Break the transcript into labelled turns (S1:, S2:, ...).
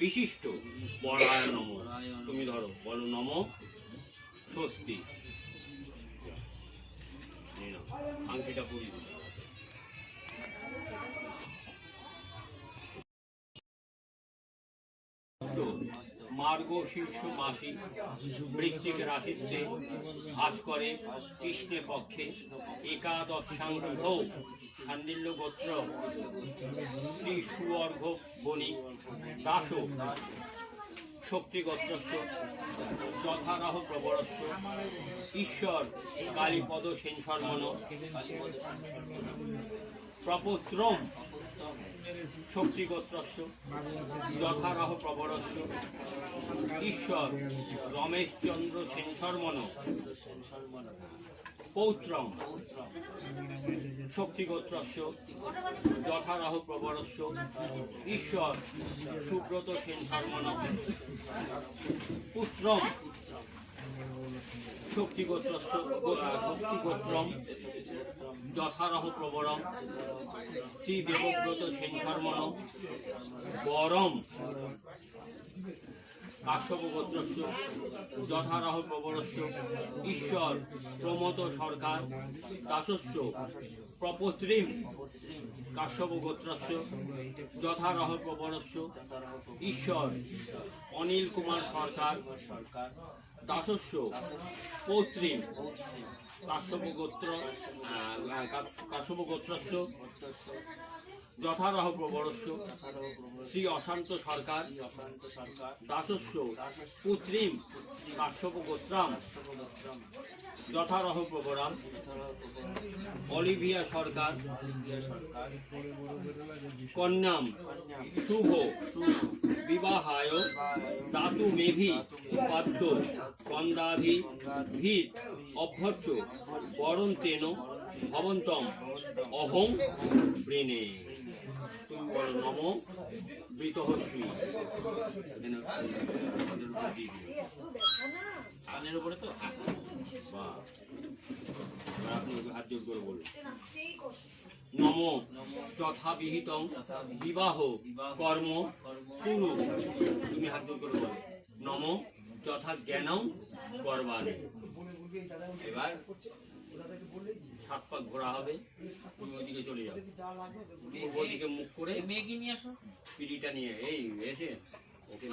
S1: বিশিষ্ট বরায় নম। তুমি ধরো, বলো নম স্বস্তি। আংটিটা পরিয়ে দিচ্ছি। মার্গ শীর্ষ মাসি বৃশ্চিক রাশিতে ভাস করে কৃষ্ণে পক্ষে একাদশাঙ্গ সান্ডিল্য গোত্র শ্রী সুঅর্ঘ বণিক দাস শক্তি গোত্রস্য যথারাহ প্রবরস্য ঈশ্বর কালীপদ সেন শর্মণ প্রপত্রম শক্তি গোত্রস্য যথারাহ প্রবরস্য ঈশ্বর রমেশচন্দ্র সেন শর্মণ পৌত্রম শক্তি গোত্রস্য যথারাহ প্রবরস্য ঈশ্বর সুব্রত সেন শর্মণ পুত্রম শক্তি গোত্রম যথারাহ প্রবরম শ্রী দেবব্রত সেন শর্মণ বরম কাশ্যপ গোত্রস্য যথারাহ প্রবরস্য ঈশ্বর প্রমোদ সরকার দাসস্য প্রপত্রিম কাশ্যপ গোত্রস্য যথারাহ প্রবরস্য ঈশ্বর অনিল কুমার সরকার দাসস্য পৌত্রিম কাশ্যপ গোত্রস্য যথারাহ প্রবরস্য শ্রী অশান্ত সরকার দাসস্য পুত্রিম কাশ্যপ গোত্রাম যথারাহ প্রবরাম অলিভিয়া সরকার কন্যাম শুভ বিবাহায় দাতু মেভি পদ্ম কন্দাভি ভীত অভ্যর্চ বরণ তেন ভবন্তম অহং বৃণে। তুমি বলো নম বৃতহস্মি। কানের উপরে তো আপনি হাত জোর করে বলুন নম যথাবিহিত বিবাহ কর্ম কুরু। তুমি হাত জোর করে বলো নম যথা জ্ঞানম করবানে। এবার 7 পাক ঘোরা হবে, তুমি ওইদিকে চলে যাও, ওইদিকে মুখ করে মেয়েকে নিয়ে আসো, পিড়িটা নিয়ে এই এসে ওকে